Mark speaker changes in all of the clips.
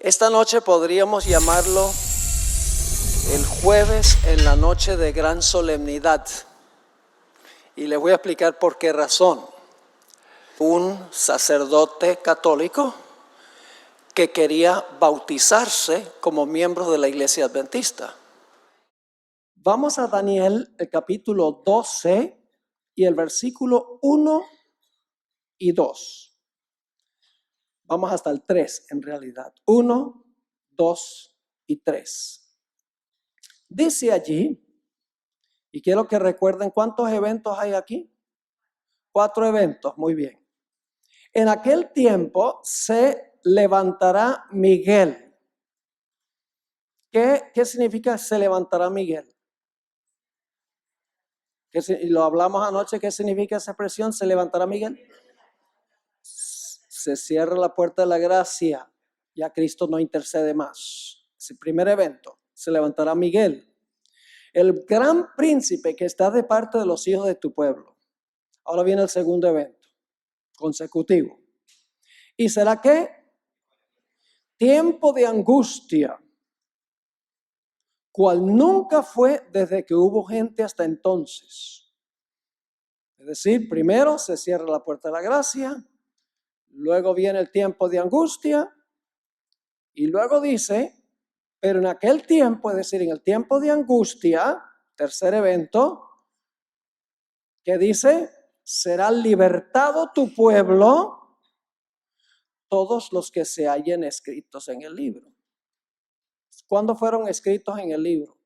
Speaker 1: Esta noche podríamos llamarlo el jueves en la noche de gran solemnidad. Y les voy a explicar por qué razón. Un sacerdote católico que quería bautizarse como miembro de la Iglesia Adventista. Vamos a Daniel, el capítulo 12 y el versículo 1 y 2. Vamos hasta el 3 en realidad. 1, 2 y 3. Dice allí, y quiero que recuerden cuántos eventos hay aquí. 4 eventos, muy bien. En aquel tiempo se levantará Miguel. ¿Qué significa se levantará Miguel? Lo hablamos anoche, ¿qué significa esa expresión? ¿Se levantará Miguel? Se cierra la puerta de la gracia, ya Cristo no intercede más. Es el primer evento, se levantará Miguel, el gran príncipe que está de parte de los hijos de tu pueblo. Ahora viene el segundo evento, consecutivo. ¿Y será qué? Tiempo de angustia, cual nunca fue desde que hubo gente hasta entonces. Es decir, primero se cierra la puerta de la gracia, luego viene el tiempo de angustia, y luego dice, pero en aquel tiempo, es decir, en el tiempo de angustia, tercer evento, que dice, será libertado tu pueblo, todos los que se hallen escritos en el libro. ¿Cuándo fueron escritos en el libro?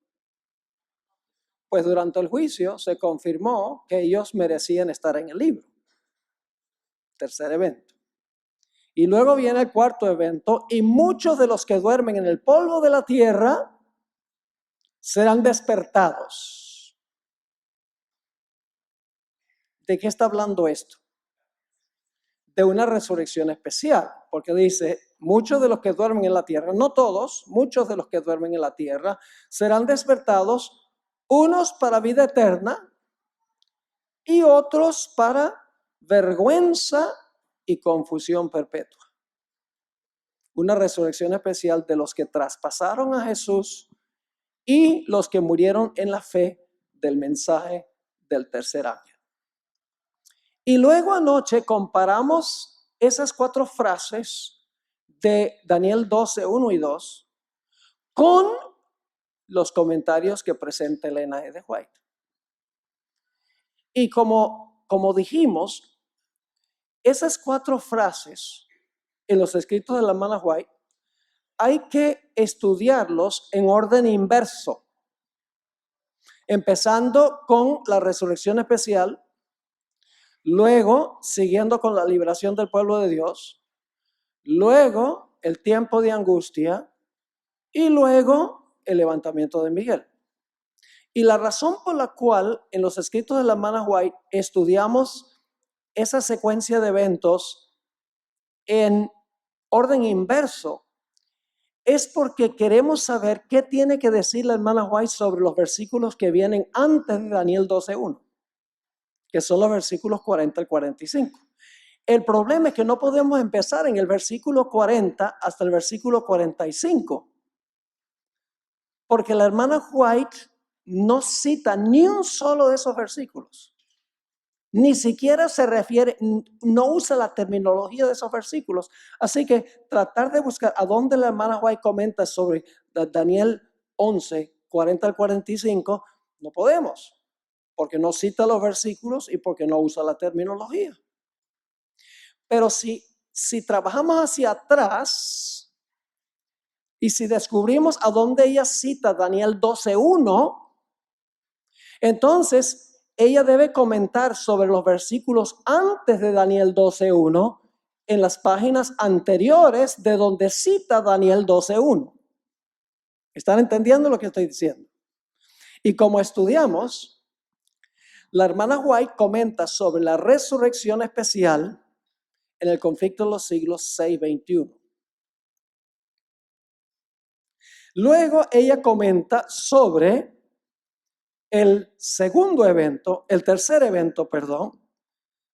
Speaker 1: Pues durante el juicio se confirmó que ellos merecían estar en el libro. Tercer evento. Y luego viene el cuarto evento, y muchos de los que duermen en el polvo de la tierra serán despertados. ¿De qué está hablando esto? De una resurrección especial, porque dice, muchos de los que duermen en la tierra, no todos, muchos de los que duermen en la tierra serán despertados, unos para vida eterna y otros para vergüenza y confusión perpetua. Una resurrección especial de los que traspasaron a Jesús y los que murieron en la fe del mensaje del tercer ángel. Y luego anoche comparamos esas 4 frases de Daniel 12, 1 y 2 con los comentarios que presenta Elena G. de White. Y como dijimos, esas 4 frases en los escritos de la hermana White hay que estudiarlos en orden inverso, empezando con la resurrección especial, luego siguiendo con la liberación del pueblo de Dios, luego el tiempo de angustia y luego el levantamiento de Miguel. Y la razón por la cual en los escritos de la hermana White estudiamos esa secuencia de eventos en orden inverso es porque queremos saber qué tiene que decir la hermana White sobre los versículos que vienen antes de Daniel 12:1, que son los versículos 40 al 45. El problema es que no podemos empezar en el versículo 40 hasta el versículo 45, porque la hermana White no cita ni un solo de esos versículos. Ni siquiera se refiere, no usa la terminología de esos versículos. Así que tratar de buscar a dónde la hermana White comenta sobre Daniel 11, 40 al 45, no podemos, porque no cita los versículos y porque no usa la terminología. Pero si trabajamos hacia atrás y si descubrimos a dónde ella cita Daniel 12:1, entonces ella debe comentar sobre los versículos antes de Daniel 12:1 en las páginas anteriores de donde cita Daniel 12:1. ¿Están entendiendo lo que estoy diciendo? Y como estudiamos, la hermana White comenta sobre la resurrección especial en el conflicto de los siglos 6-21. Luego ella comenta sobre el segundo evento, el tercer evento,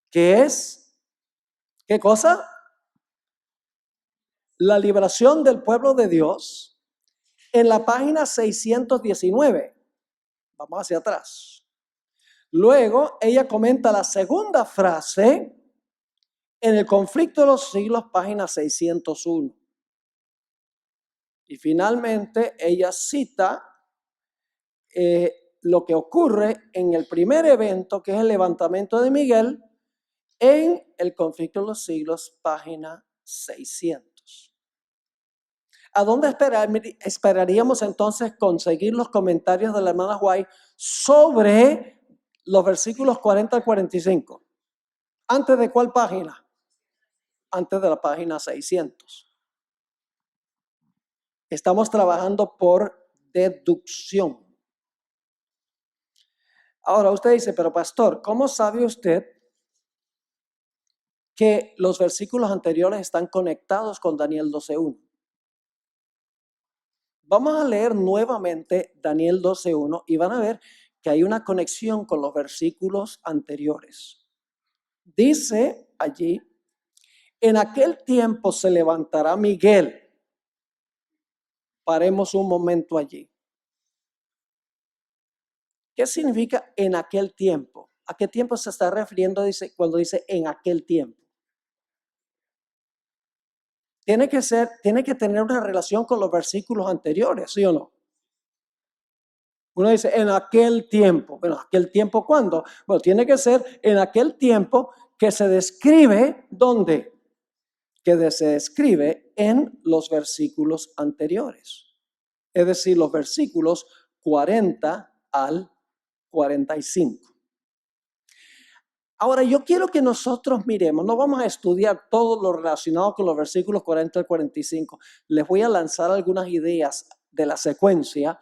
Speaker 1: que es, ¿qué cosa? la liberación del pueblo de Dios en la página 619. Vamos hacia atrás. Luego ella comenta la segunda frase en el conflicto de los siglos, página 601. Y finalmente ella cita lo que ocurre en el primer evento, que es el levantamiento de Miguel, en el conflicto de los siglos, página 600. ¿A dónde esperaríamos entonces conseguir los comentarios de la hermana White sobre los versículos 40 al 45? ¿Antes de cuál página? Antes de la página 600. Estamos trabajando por deducción. Ahora usted dice, pero pastor, ¿cómo sabe usted que los versículos anteriores están conectados con Daniel 12:1? Vamos a leer nuevamente Daniel 12:1 y van a ver que hay una conexión con los versículos anteriores. Dice allí, en aquel tiempo se levantará Miguel. Paremos un momento allí. ¿Qué significa en aquel tiempo? ¿A qué tiempo se está refiriendo cuando dice en aquel tiempo? Tiene que tener una relación con los versículos anteriores, ¿sí o no? Uno dice en aquel tiempo. Bueno, ¿aquel tiempo cuándo? Bueno, tiene que ser en aquel tiempo que se describe, ¿dónde? Que se describe en los versículos anteriores. Es decir, los versículos 40 al 45. Ahora, yo quiero que nosotros miremos, no vamos a estudiar todo lo relacionado con los versículos 40 al 45. Les voy a lanzar algunas ideas de la secuencia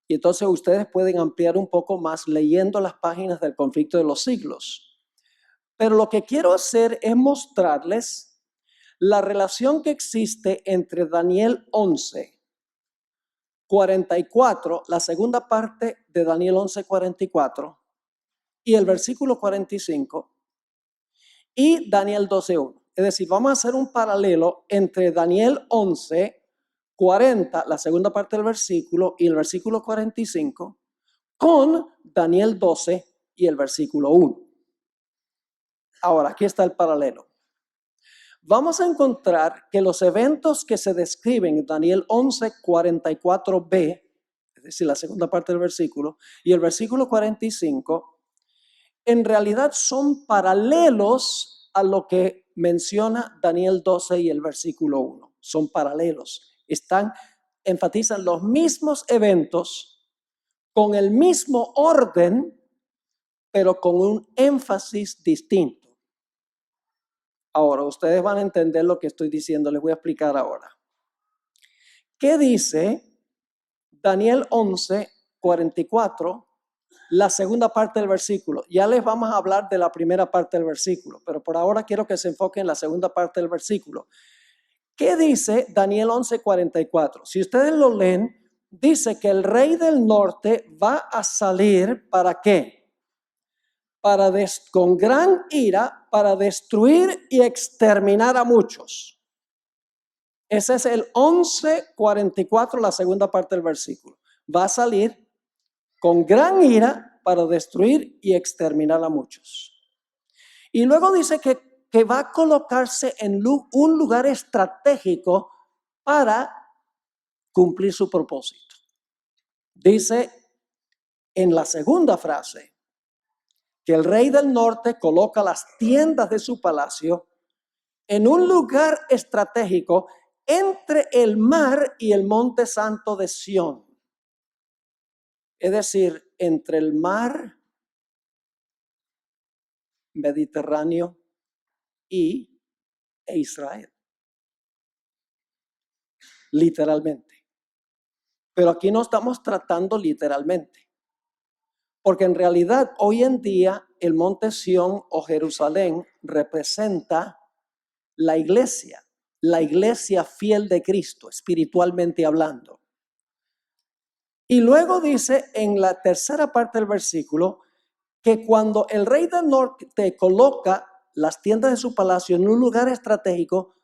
Speaker 1: y entonces ustedes pueden ampliar un poco más leyendo las páginas del conflicto de los siglos. Pero lo que quiero hacer es mostrarles la relación que existe entre Daniel 11, 44, la segunda parte de Daniel 11, 44, y el versículo 45, y Daniel 12:1. Es decir, vamos a hacer un paralelo entre Daniel 11, 40, la segunda parte del versículo, y el versículo 45, con Daniel 12 y el versículo 1. Ahora, aquí está el paralelo. Vamos a encontrar que los eventos que se describen en Daniel 11, 44b, es decir, la segunda parte del versículo, y el versículo 45, en realidad son paralelos a lo que menciona Daniel 12 y el versículo 1. Son paralelos. Enfatizan los mismos eventos con el mismo orden, pero con un énfasis distinto. Ahora, ustedes van a entender lo que estoy diciendo. Les voy a explicar ahora. ¿Qué dice Daniel 11, 44? La segunda parte del versículo. Ya les vamos a hablar de la primera parte del versículo, pero por ahora quiero que se enfoquen en la segunda parte del versículo. ¿Qué dice Daniel 11:44? Si ustedes lo leen, dice que el rey del norte va a salir, ¿para qué? Con gran ira, para destruir y exterminar a muchos. Ese es el 11:44, la segunda parte del versículo. Va a salir con gran ira para destruir y exterminar a muchos. Y luego dice que va a colocarse en un lugar estratégico para cumplir su propósito. Dice en la segunda frase que el rey del norte coloca las tiendas de su palacio en un lugar estratégico entre el mar y el monte santo de Sión. Es decir, entre el mar Mediterráneo e Israel. Literalmente. Pero aquí no estamos tratando literalmente. Porque en realidad hoy en día el monte Sión o Jerusalén representa la iglesia fiel de Cristo, espiritualmente hablando. Y luego dice en la tercera parte del versículo que cuando el rey del norte coloca las tiendas de su palacio en un lugar estratégico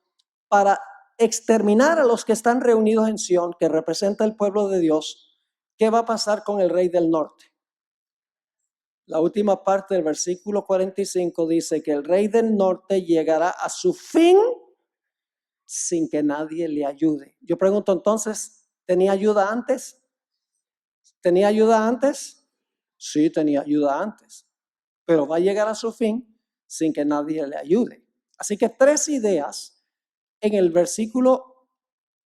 Speaker 1: para exterminar a los que están reunidos en Sión, que representa el pueblo de Dios, ¿qué va a pasar con el rey del norte? La última parte del versículo 45 dice que el rey del norte llegará a su fin sin que nadie le ayude. Yo pregunto entonces, ¿tenía ayuda antes? ¿Tenía ayuda antes? Sí, tenía ayuda antes, pero va a llegar a su fin sin que nadie le ayude. Así que 3 ideas en el versículo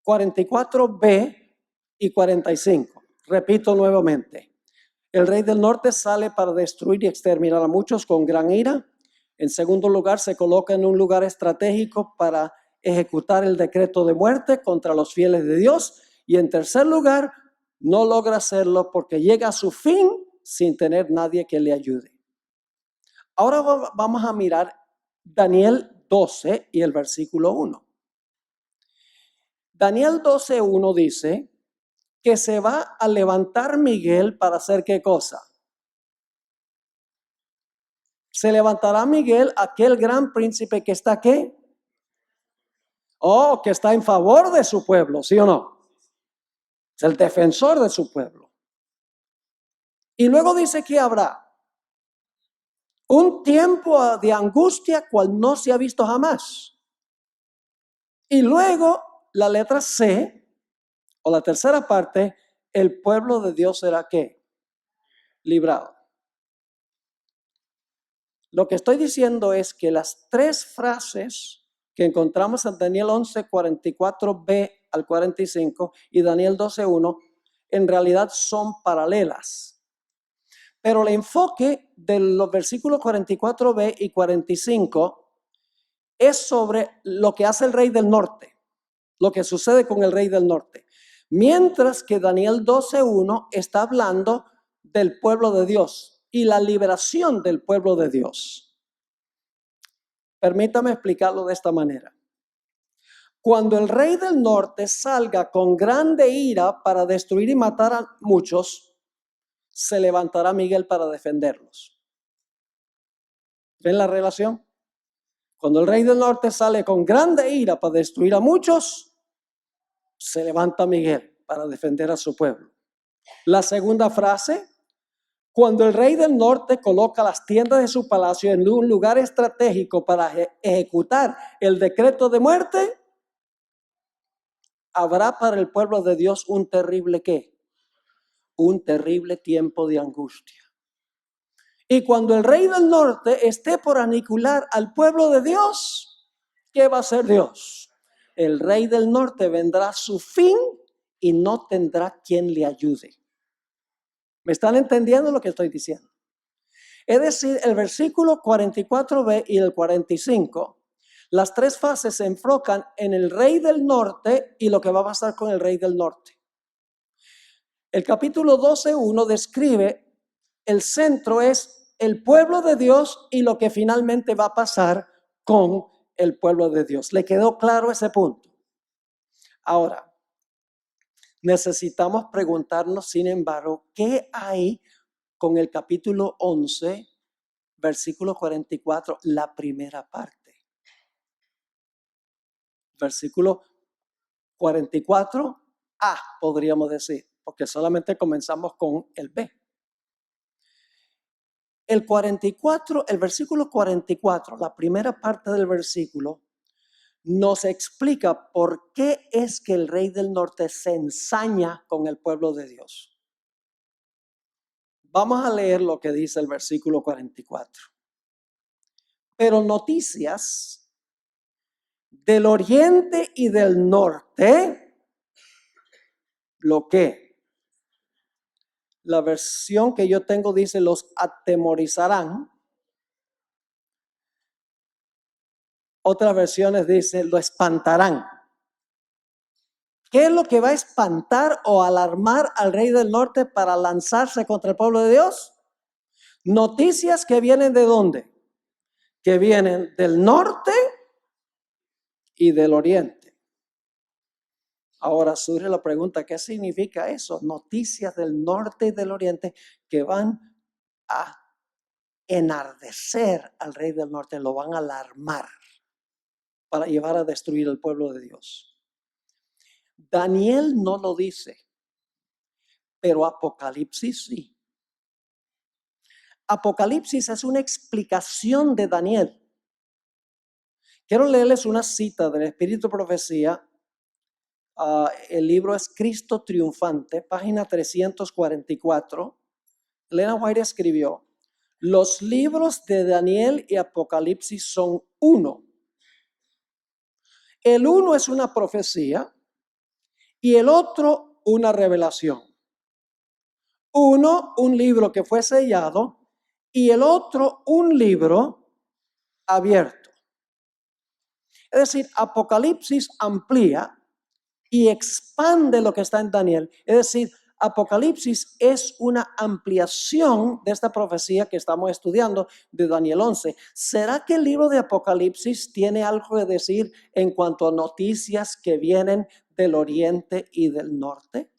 Speaker 1: 44b y 45. Repito nuevamente. El rey del norte sale para destruir y exterminar a muchos con gran ira. En segundo lugar, se coloca en un lugar estratégico para ejecutar el decreto de muerte contra los fieles de Dios. Y en tercer lugar, no logra hacerlo porque llega a su fin sin tener nadie que le ayude. Ahora vamos a mirar Daniel 12 y el versículo 1. Daniel 12:1 dice que se va a levantar Miguel para hacer ¿qué cosa? Se levantará Miguel, aquel gran príncipe que está ¿qué? Oh, que está en favor de su pueblo, ¿sí o no? Es el defensor de su pueblo. Y luego dice que habrá un tiempo de angustia cual no se ha visto jamás. Y luego la letra C, o la tercera parte, el pueblo de Dios será ¿qué? Librado. Lo que estoy diciendo es que las 3 frases que encontramos en Daniel 11, 44b al 45 y Daniel 12:1 en realidad son paralelas. Pero el enfoque de los versículos 44b y 45 es sobre lo que hace el rey del norte, lo que sucede con el rey del norte. Mientras que Daniel 12:1 está hablando del pueblo de Dios y la liberación del pueblo de Dios. Permítame explicarlo de esta manera. Cuando el rey del norte salga con grande ira para destruir y matar a muchos, se levantará Miguel para defenderlos. ¿Ven la relación? Cuando el rey del norte sale con grande ira para destruir a muchos, se levanta Miguel para defender a su pueblo. La segunda frase, cuando el rey del norte coloca las tiendas de su palacio en un lugar estratégico para ejecutar el decreto de muerte, habrá para el pueblo de Dios un terrible ¿qué? Un terrible tiempo de angustia. Y cuando el rey del norte esté por aniquilar al pueblo de Dios, ¿qué va a hacer Dios? El rey del norte vendrá a su fin y no tendrá quien le ayude. ¿Me están entendiendo lo que estoy diciendo? Es decir, el versículo 44b y el 45, las 3 fases se enfocan en el rey del norte y lo que va a pasar con el rey del norte. El capítulo 12:1 describe el centro es el pueblo de Dios y lo que finalmente va a pasar con el pueblo de Dios. ¿Le quedó claro ese punto? Ahora, necesitamos preguntarnos, sin embargo, ¿qué hay con el capítulo 11, versículo 44, la primera parte? Versículo 44a, podríamos decir, porque solamente comenzamos con el B. El versículo 44, la primera parte del versículo, nos explica por qué es que el rey del norte se ensaña con el pueblo de Dios. Vamos a leer lo que dice el versículo 44. Pero noticias del oriente y del norte, ¿lo qué? La versión que yo tengo dice los atemorizarán. Otras versiones dicen lo espantarán. ¿Qué es lo que va a espantar o alarmar al rey del norte para lanzarse contra el pueblo de Dios? Noticias que vienen ¿de dónde? Que vienen del norte y del oriente. Ahora surge la pregunta, ¿qué significa eso? Noticias del norte y del oriente que van a enardecer al rey del norte, lo van a alarmar para llevar a destruir el pueblo de Dios. Daniel no lo dice, pero Apocalipsis sí. Apocalipsis es una explicación de Daniel. Quiero leerles una cita del Espíritu de Profecía. El libro es Cristo Triunfante, página 344. Elena White escribió: los libros de Daniel y Apocalipsis son uno. El uno es una profecía y el otro una revelación. Uno, un libro que fue sellado, y el otro, un libro abierto. Es decir, Apocalipsis amplía y expande lo que está en Daniel. Es decir, Apocalipsis es una ampliación de esta profecía que estamos estudiando de Daniel 11. ¿Será que el libro de Apocalipsis tiene algo que decir en cuanto a noticias que vienen del oriente y del norte?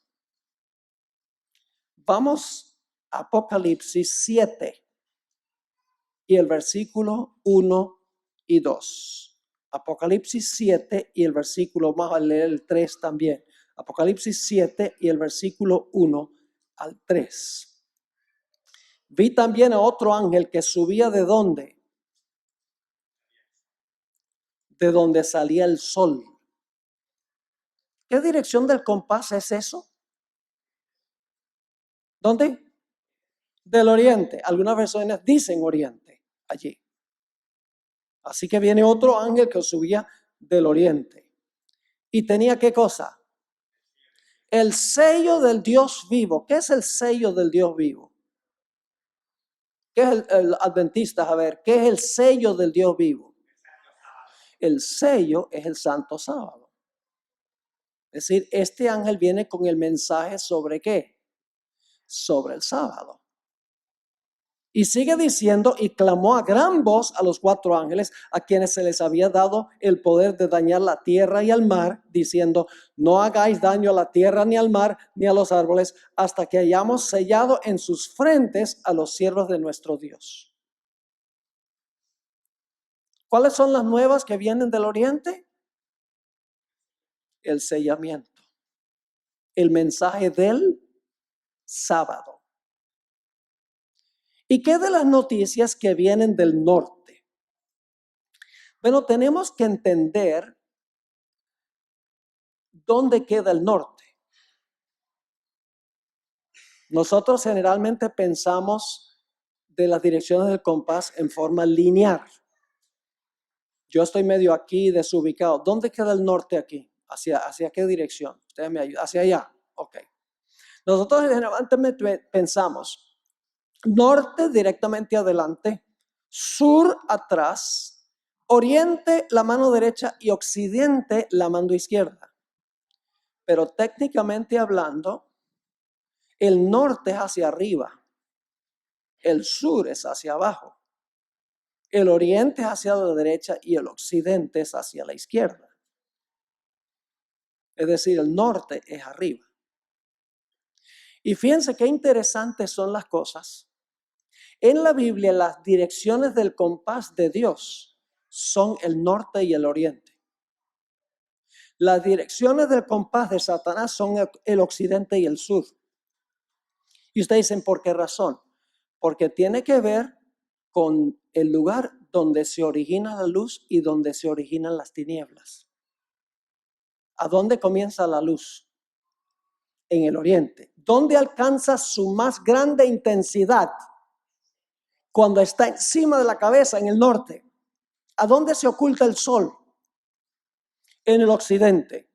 Speaker 1: Vamos a Apocalipsis 7 y el versículo 1 y 2. Apocalipsis 7 y el versículo, vamos a leer el 3 también. Apocalipsis 7 y el versículo 1 al 3. Vi también a otro ángel que subía ¿de dónde? De donde salía el sol. ¿Qué dirección del compás es eso? ¿Dónde? Del oriente. Algunas versiones dicen oriente allí. Así que viene otro ángel que subía del oriente. ¿Y tenía qué cosa? El sello del Dios vivo. ¿Qué es el sello del Dios vivo? ¿Qué es el adventista? A ver, ¿qué es el sello del Dios vivo? El sello es el santo sábado. Es decir, este ángel viene con el mensaje ¿sobre qué? Sobre el sábado. Y sigue diciendo, y clamó a gran voz a los 4 ángeles, a quienes se les había dado el poder de dañar la tierra y al mar, diciendo: no hagáis daño a la tierra, ni al mar, ni a los árboles, hasta que hayamos sellado en sus frentes a los siervos de nuestro Dios. ¿Cuáles son las nuevas que vienen del oriente? El sellamiento, el mensaje del sábado. ¿Y qué de las noticias que vienen del norte? Bueno, tenemos que entender dónde queda el norte. Nosotros generalmente pensamos de las direcciones del compás en forma lineal. Yo estoy medio aquí desubicado. ¿Dónde queda el norte aquí? ¿Hacia qué dirección? Ustedes me ayudan. Hacia allá. Ok. Nosotros generalmente pensamos norte directamente adelante, sur atrás, oriente la mano derecha y occidente la mano izquierda. Pero técnicamente hablando, el norte es hacia arriba, el sur es hacia abajo, el oriente es hacia la derecha y el occidente es hacia la izquierda. Es decir, el norte es arriba. Y fíjense qué interesantes son las cosas. En la Biblia, las direcciones del compás de Dios son el norte y el oriente. Las direcciones del compás de Satanás son el occidente y el sur. Y ustedes dicen, ¿por qué razón? Porque tiene que ver con el lugar donde se origina la luz y donde se originan las tinieblas. ¿A dónde comienza la luz? En el oriente. ¿Dónde alcanza su más grande intensidad? Cuando está encima de la cabeza, en el norte. ¿A dónde se oculta el sol? En el occidente.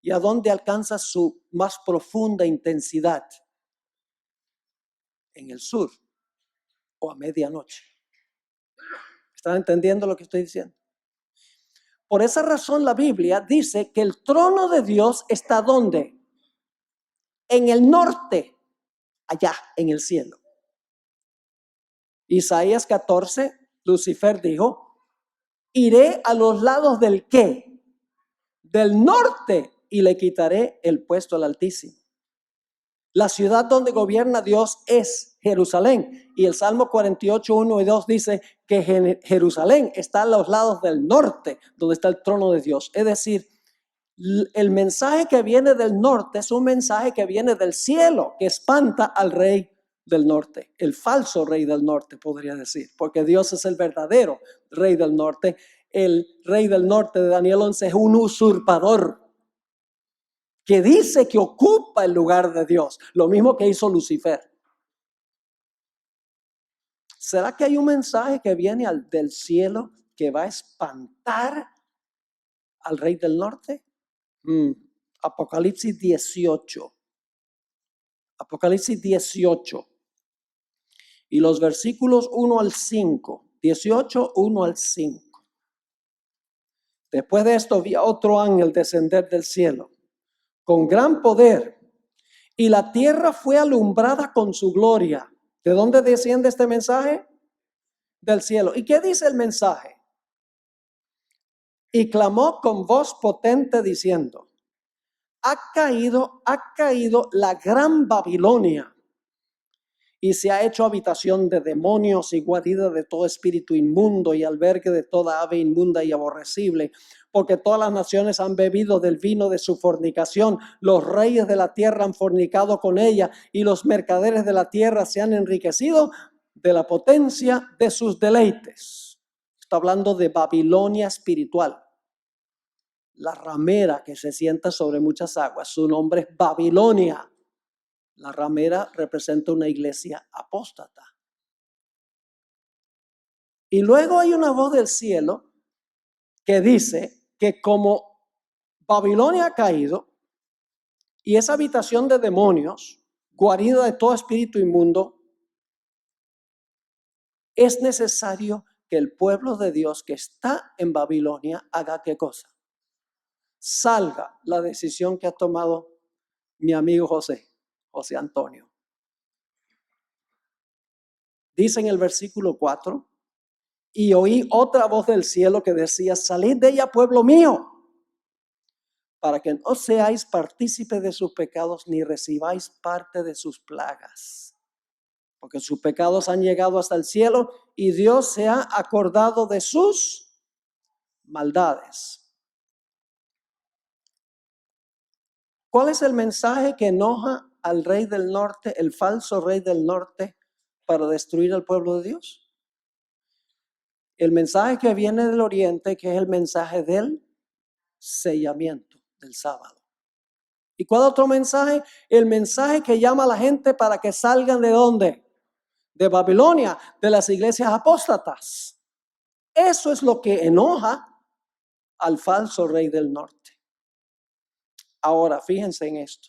Speaker 1: ¿Y a dónde alcanza su más profunda intensidad? En el sur o a medianoche. ¿Están entendiendo lo que estoy diciendo? Por esa razón la Biblia dice que el trono de Dios está ¿dónde? En el norte, allá en el cielo. Isaías 14, Lucifer dijo: iré a los lados del ¿qué? Del norte, y le quitaré el puesto al Altísimo. La ciudad donde gobierna Dios es Jerusalén. Y el Salmo 48, 1 y 2 dice que Jerusalén está a los lados del norte, donde está el trono de Dios. Es decir, El mensaje que viene del norte es un mensaje que viene del cielo, que espanta al rey del norte, el falso rey del norte, podría decir, porque Dios es el verdadero rey del norte. El rey del norte de Daniel 11 es un usurpador que dice que ocupa el lugar de Dios, lo mismo que hizo Lucifer. ¿Será que hay un mensaje que viene del cielo que va a espantar al rey del norte? Apocalipsis 18. Apocalipsis 18. Y los versículos 1 al 5. 18, 1 al 5. Después de esto vi a otro ángel descender del cielo con gran poder, y la tierra fue alumbrada con su gloria. ¿De dónde desciende este mensaje? Del cielo. ¿Y qué dice el mensaje? Y clamó con voz potente diciendo: ha caído la gran Babilonia, y se ha hecho habitación de demonios y guarida de todo espíritu inmundo y albergue de toda ave inmunda y aborrecible, porque todas las naciones han bebido del vino de su fornicación. Los reyes de la tierra han fornicado con ella, y los mercaderes de la tierra se han enriquecido de la potencia de sus deleites. Está hablando de Babilonia espiritual. La ramera que se sienta sobre muchas aguas, su nombre es Babilonia. La ramera representa una iglesia apóstata. Y luego hay una voz del cielo que dice que como Babilonia ha caído y esa habitación de demonios, guarida de todo espíritu inmundo, es necesario que el pueblo de Dios que está en Babilonia haga ¿qué cosa? Salga la decisión que ha tomado mi amigo José Antonio. Dice en el versículo 4, y oí otra voz del cielo que decía: salid de ella, pueblo mío, para que no seáis partícipes de sus pecados, ni recibáis parte de sus plagas. Porque sus pecados han llegado hasta el cielo, y Dios se ha acordado de sus maldades. ¿Cuál es el mensaje que enoja al rey del norte, el falso rey del norte, para destruir al pueblo de Dios? El mensaje que viene del oriente, que es el mensaje del sellamiento del sábado. ¿Y cuál otro mensaje? El mensaje que llama a la gente para que salgan ¿de dónde? De Babilonia, de las iglesias apóstatas. Eso es lo que enoja al falso rey del norte. Ahora, fíjense en esto.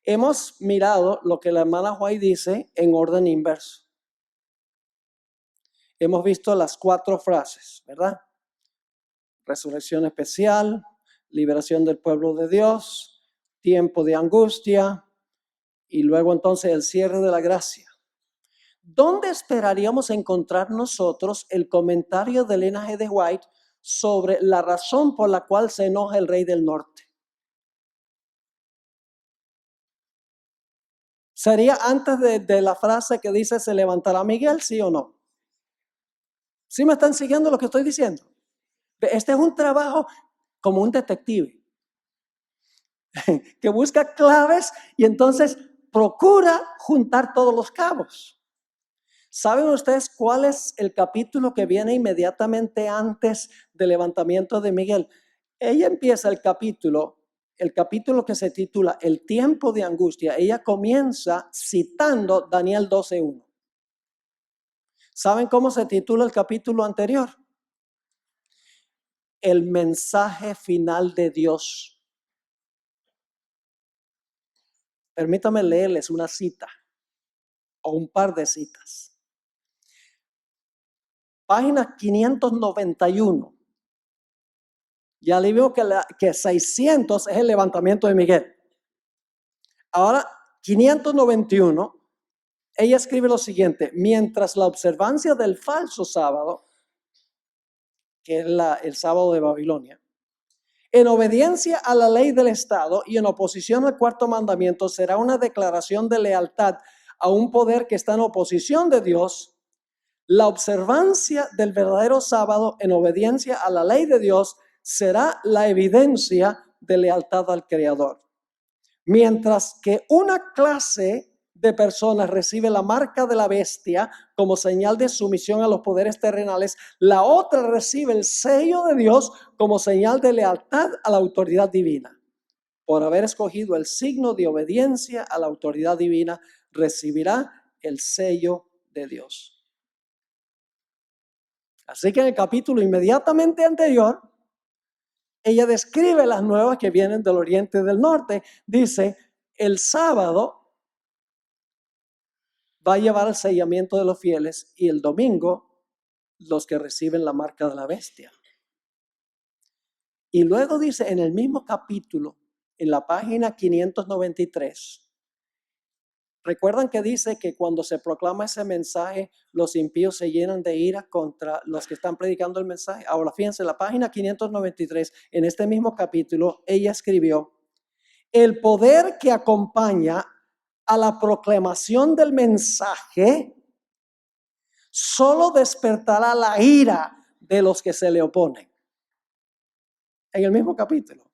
Speaker 1: Hemos mirado lo que la hermana White dice en orden inverso. Hemos visto las 4 frases, ¿verdad? Resurrección especial, liberación del pueblo de Dios, tiempo de angustia, y luego entonces el cierre de la gracia. ¿Dónde esperaríamos encontrar nosotros el comentario de Elena G. de White sobre la razón por la cual se enoja el rey del norte? ¿Sería antes de la frase que dice se levantará Miguel, sí o no? ¿Sí me están siguiendo lo que estoy diciendo? Este es un trabajo como un detective que busca claves y entonces procura juntar todos los cabos. ¿Saben ustedes cuál es el capítulo que viene inmediatamente antes del levantamiento de Miguel? Ella empieza el capítulo que se titula El tiempo de angustia. Ella comienza citando Daniel 12:1. ¿Saben cómo se titula el capítulo anterior? El mensaje final de Dios. Permítame leerles una cita o un par de citas. Página 591. Ya le vimos que 600 es el levantamiento de Miguel. Ahora, 591, ella escribe lo siguiente: mientras la observancia del falso sábado, que es el sábado de Babilonia, en obediencia a la ley del Estado y en oposición al 4º mandamiento, será una declaración de lealtad a un poder que está en oposición de Dios. La observancia del verdadero sábado en obediencia a la ley de Dios será la evidencia de lealtad al Creador. Mientras que una clase de personas recibe la marca de la bestia como señal de sumisión a los poderes terrenales, la otra recibe el sello de Dios como señal de lealtad a la autoridad divina. Por haber escogido el signo de obediencia a la autoridad divina, recibirá el sello de Dios. Así que en el capítulo inmediatamente anterior, ella describe las nuevas que vienen del oriente y del norte. Dice, el sábado va a llevar el sellamiento de los fieles y el domingo los que reciben la marca de la bestia. Y luego dice en el mismo capítulo, en la página 593, recuerdan que dice que cuando se proclama ese mensaje, los impíos se llenan de ira contra los que están predicando el mensaje. Ahora fíjense, en la página 593, en este mismo capítulo, ella escribió, el poder que acompaña a la proclamación del mensaje solo despertará la ira de los que se le oponen. En el mismo capítulo.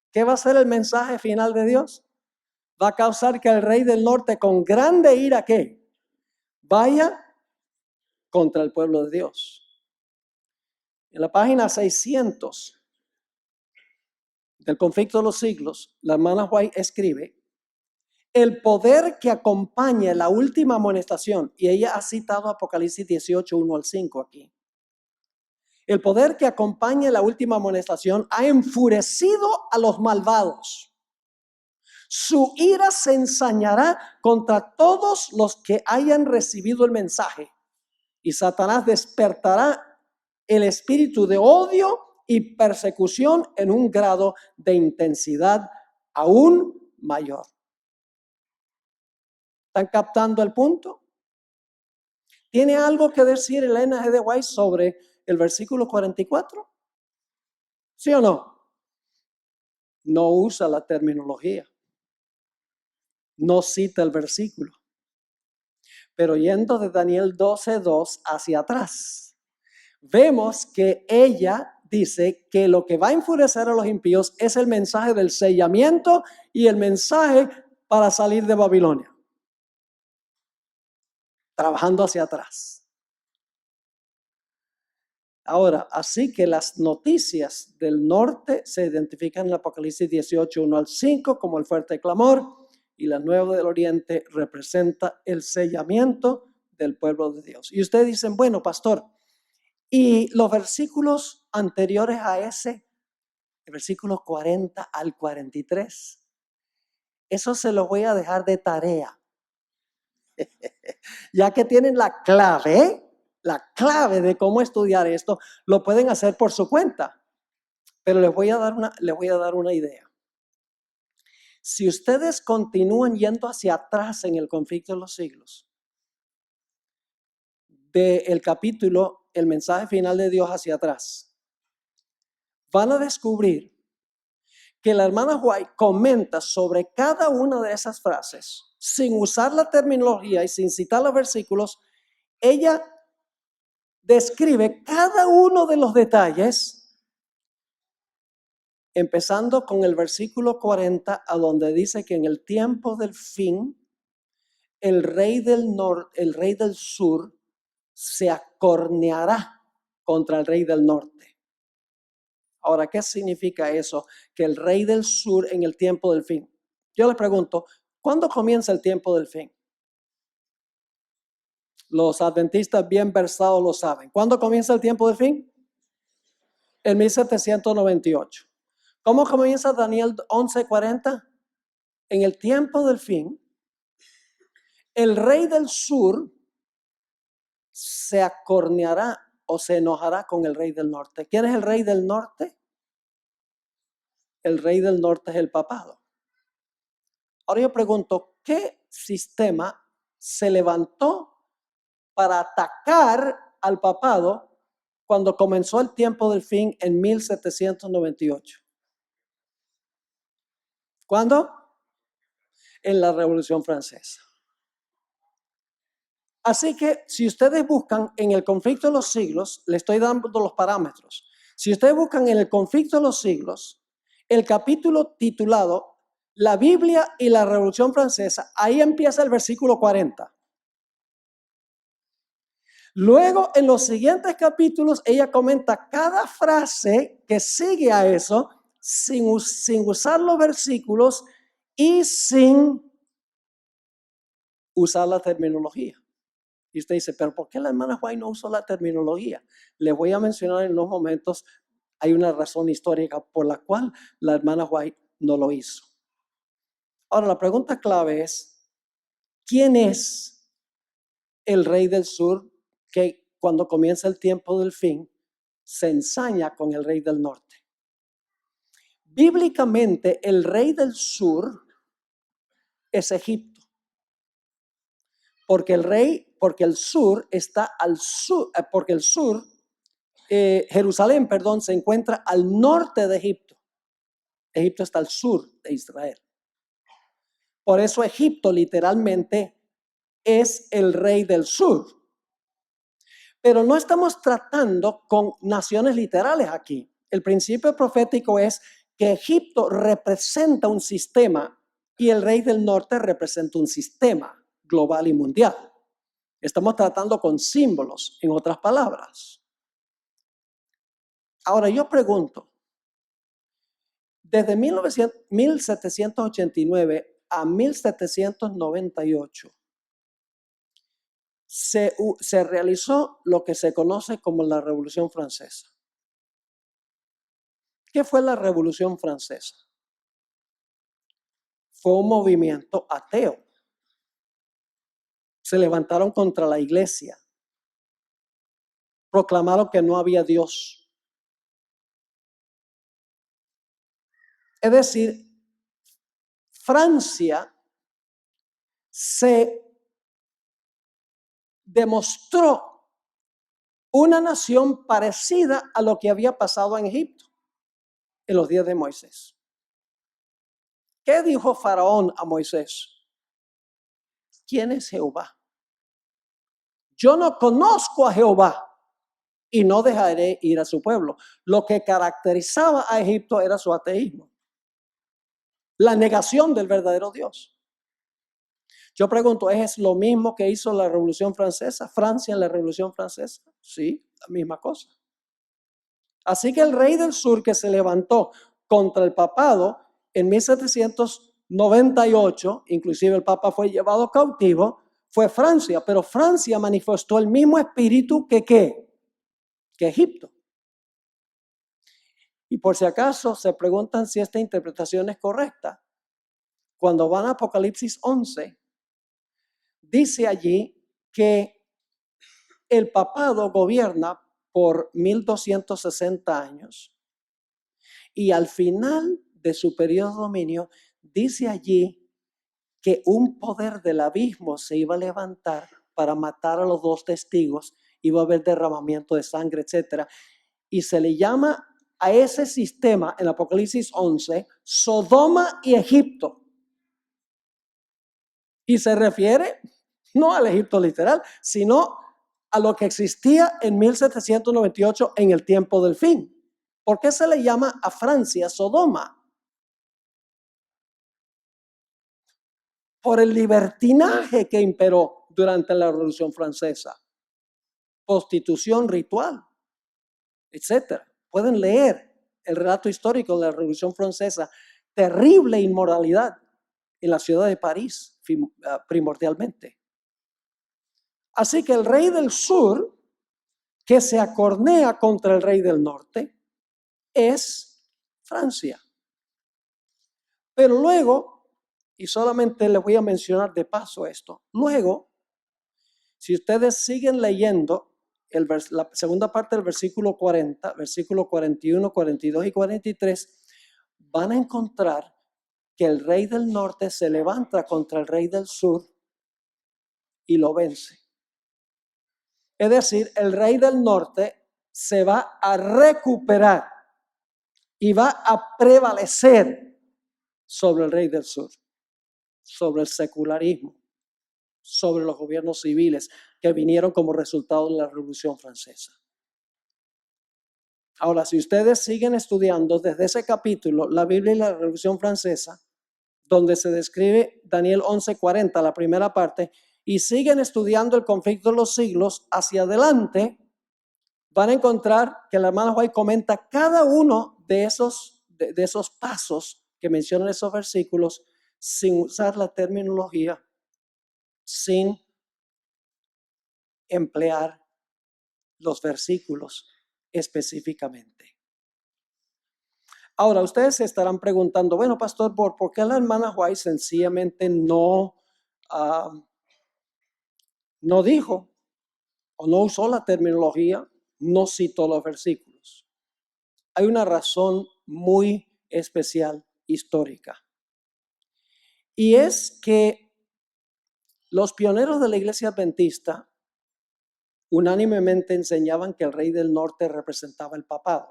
Speaker 1: ¿Qué va a ser el mensaje final de Dios? Va a causar que el rey del norte con grande ira, ¿qué? Vaya contra el pueblo de Dios. En la página 600 del Conflicto de los Siglos, la hermana White escribe, el poder que acompaña la última amonestación, y ella ha citado Apocalipsis 18, 1 al 5 aquí. El poder que acompaña la última amonestación ha enfurecido a los malvados. Su ira se ensañará contra todos los que hayan recibido el mensaje. Y Satanás despertará el espíritu de odio y persecución en un grado de intensidad aún mayor. ¿Están captando el punto? ¿Tiene algo que decir Elena G. de White sobre el versículo 44? ¿Sí o no? No usa la terminología. No cita el versículo. Pero yendo de Daniel 12:2 hacia atrás, vemos que ella dice que lo que va a enfurecer a los impíos es el mensaje del sellamiento y el mensaje para salir de Babilonia. Trabajando hacia atrás. Ahora, así que las noticias del norte se identifican en Apocalipsis 18, 1 al 5 como el fuerte clamor, y la nueva del oriente representa el sellamiento del pueblo de Dios. Y ustedes dicen, bueno, pastor, y los versículos anteriores a ese, el versículo 40 al 43, eso se lo voy a dejar de tarea. Ya que tienen la clave de cómo estudiar esto, lo pueden hacer por su cuenta. Pero les voy a dar una idea. Si ustedes continúan yendo hacia atrás en el conflicto de los siglos, del capítulo, el mensaje final de Dios hacia atrás, van a descubrir que la hermana White comenta sobre cada una de esas frases, sin usar la terminología y sin citar los versículos. Ella describe cada uno de los detalles, empezando con el versículo 40, a donde dice que en el tiempo del fin, el rey del norte, el rey del sur, se acorneará contra el rey del norte. Ahora, ¿qué significa eso? Que el rey del sur en el tiempo del fin. Yo le pregunto, ¿cuándo comienza el tiempo del fin? Los adventistas bien versados lo saben. ¿Cuándo comienza el tiempo del fin? En 1798. ¿Cómo comienza Daniel 11:40? En el tiempo del fin, el rey del sur se acorneará o se enojará con el rey del norte. ¿Quién es el rey del norte? El rey del norte es el papado. Ahora yo pregunto, ¿qué sistema se levantó para atacar al papado cuando comenzó el tiempo del fin en 1798? ¿Cuándo? En la Revolución Francesa. Así que si ustedes buscan en el conflicto de los siglos, le estoy dando los parámetros. Si ustedes buscan en el conflicto de los siglos, el capítulo titulado La Biblia y la Revolución Francesa, ahí empieza el versículo 40. Luego, en los siguientes capítulos, ella comenta cada frase que sigue a eso sin usar los versículos y sin usar la terminología. Y usted dice, pero ¿por qué la hermana White no usó la terminología? Les voy a mencionar en unos momentos, hay una razón histórica por la cual la hermana White no lo hizo. Ahora, la pregunta clave es, ¿quién es el rey del sur que cuando comienza el tiempo del fin se ensaña con el rey del norte? Bíblicamente, el rey del sur es Egipto. Porque el sur está al sur, porque el sur, Jerusalén, perdón, se encuentra al norte de Egipto. Egipto está al sur de Israel. Por eso Egipto literalmente es el rey del sur. Pero no estamos tratando con naciones literales aquí. El principio profético es que Egipto representa un sistema y el rey del norte representa un sistema global y mundial. Estamos tratando con símbolos, en otras palabras. Ahora yo pregunto, desde 1789 a 1798 se realizó lo que se conoce como la Revolución Francesa. ¿Qué fue la Revolución Francesa? Fue un movimiento ateo. Se levantaron contra la iglesia. Proclamaron que no había Dios. Es decir, Francia se demostró una nación parecida a lo que había pasado en Egipto en los días de Moisés. ¿Qué dijo Faraón a Moisés? ¿Quién es Jehová? Yo no conozco a Jehová y no dejaré ir a su pueblo. Lo que caracterizaba a Egipto era su ateísmo, la negación del verdadero Dios. Yo pregunto, ¿es lo mismo que hizo la Revolución Francesa? ¿Francia en la Revolución Francesa? Sí, la misma cosa. Así que el rey del sur que se levantó contra el papado en 1798, inclusive el papa fue llevado cautivo, fue Francia, pero Francia manifestó el mismo espíritu que Egipto. Y por si acaso se preguntan si esta interpretación es correcta, cuando van a Apocalipsis 11, dice allí que el papado gobierna por 1260 años y al final de su periodo de dominio dice allí que un poder del abismo se iba a levantar para matar a los dos testigos, iba a haber derramamiento de sangre, etc. Y se le llama a ese sistema en Apocalipsis 11 Sodoma y Egipto. Y se refiere no al Egipto literal, sino a lo que existía en 1798 en el tiempo del fin. ¿Por qué se le llama a Francia Sodoma? Por el libertinaje que imperó durante la Revolución Francesa. Prostitución ritual, etc. Pueden leer el relato histórico de la Revolución Francesa. Terrible inmoralidad en la ciudad de París, primordialmente. Así que el rey del sur, que se acornea contra el rey del norte, es Francia. Pero luego, y solamente les voy a mencionar de paso esto, luego, si ustedes siguen leyendo la segunda parte del versículo 40, versículo 41, 42 y 43, van a encontrar que el rey del norte se levanta contra el rey del sur y lo vence. Es decir, el rey del norte se va a recuperar y va a prevalecer sobre el rey del sur, sobre el secularismo, sobre los gobiernos civiles que vinieron como resultado de la Revolución Francesa. Ahora, si ustedes siguen estudiando desde ese capítulo, la Biblia y la Revolución Francesa, donde se describe Daniel 11:40, la primera parte, y siguen estudiando el conflicto de los siglos hacia adelante, van a encontrar que la hermana White comenta cada uno de esos pasos que mencionan esos versículos sin usar la terminología, sin emplear los versículos específicamente. Ahora, ustedes se estarán preguntando, bueno, Pastor, ¿por qué la hermana White sencillamente no dijo o no usó la terminología, no citó los versículos? Hay una razón muy especial histórica. Y es que los pioneros de la iglesia adventista unánimemente enseñaban que el rey del norte representaba el papado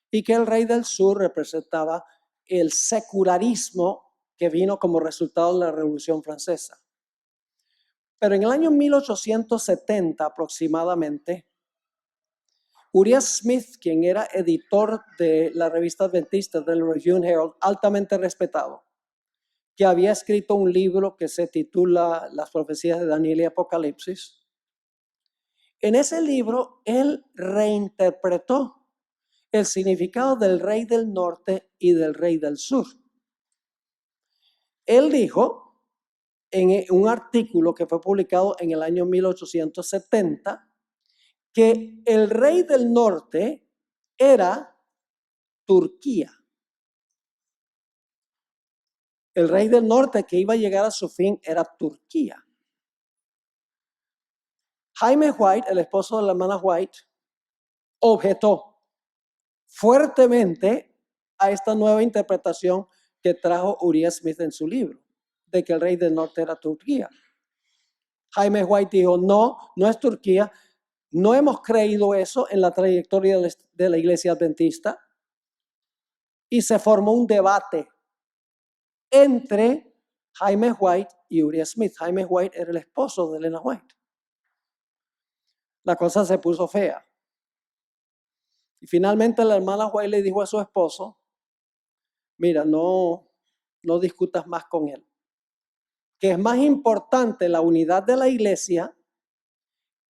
Speaker 1: y que el rey del sur representaba el secularismo que vino como resultado de la Revolución Francesa. Pero en el año 1870 aproximadamente, Uriah Smith, quien era editor de la revista adventista del Review and Herald, altamente respetado, que había escrito un libro que se titula Las profecías de Daniel y Apocalipsis. En ese libro, él reinterpretó el significado del rey del norte y del rey del sur. Él dijo en un artículo que fue publicado en el año 1870 que el rey del norte era Turquía. El rey del norte que iba a llegar a su fin era Turquía. Jaime White, el esposo de la hermana White, objetó fuertemente a esta nueva interpretación que trajo Uriah Smith en su libro, de que el rey del norte era Turquía. Jaime White dijo, no es Turquía, no hemos creído eso en la trayectoria de la iglesia adventista, y se formó un debate entre Jaime White y Uriah Smith. Jaime White era el esposo de Elena White. La cosa se puso fea. Y finalmente la hermana White le dijo a su esposo, mira, no discutas más con él, que es más importante la unidad de la iglesia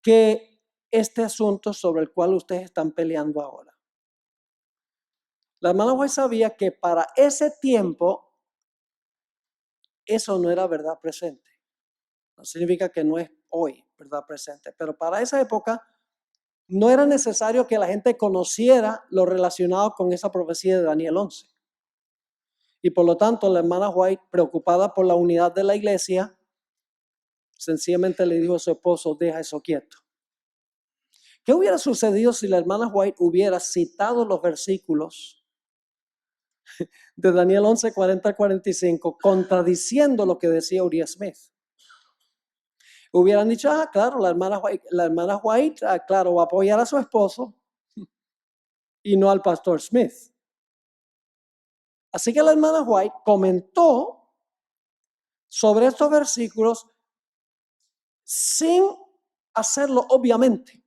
Speaker 1: que este asunto sobre el cual ustedes están peleando ahora. La hermana White sabía que para ese tiempo eso no era verdad presente. No significa que no es hoy verdad presente, pero para esa época no era necesario que la gente conociera lo relacionado con esa profecía de Daniel 11. Y por lo tanto, la hermana White, preocupada por la unidad de la iglesia, sencillamente le dijo a su esposo, deja eso quieto. ¿Qué hubiera sucedido si la hermana White hubiera citado los versículos de Daniel 11, 40 al 45, contradiciendo lo que decía Uriah Smith? Hubieran dicho, claro, la hermana White, claro, va a apoyar a su esposo y no al pastor Smith. Así que la hermana White comentó sobre estos versículos sin hacerlo obviamente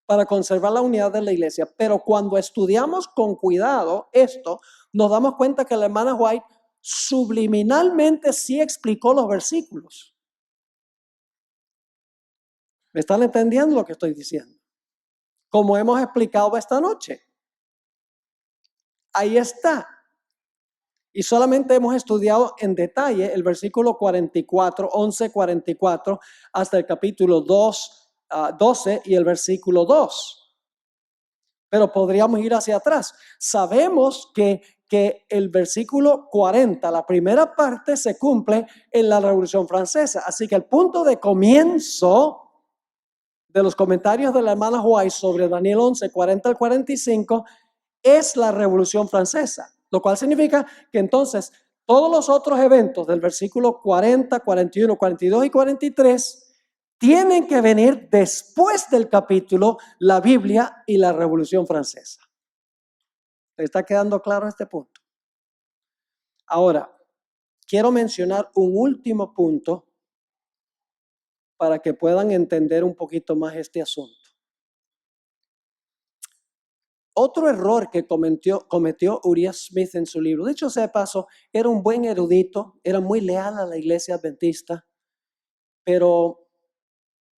Speaker 1: para conservar la unidad de la iglesia. Pero cuando estudiamos con cuidado esto, nos damos cuenta que la hermana White subliminalmente sí explicó los versículos. ¿Me están entendiendo lo que estoy diciendo? Como hemos explicado esta noche. Ahí está. Y solamente hemos estudiado en detalle el versículo 44, 11, 44, hasta el capítulo 12 y el versículo 2. Pero podríamos ir hacia atrás. Sabemos que el versículo 40, la primera parte, se cumple en la Revolución Francesa. Así que el punto de comienzo de los comentarios de la hermana White sobre Daniel 11, 40 al 45 es la Revolución Francesa. Lo cual significa que entonces todos los otros eventos del versículo 40, 41, 42 y 43 tienen que venir después del capítulo la Biblia y la Revolución Francesa. ¿Está quedando claro este punto? Ahora, quiero mencionar un último punto para que puedan entender un poquito más este asunto. Otro error que cometió Uriah Smith en su libro, dicho sea de paso, era un buen erudito, era muy leal a la iglesia adventista, pero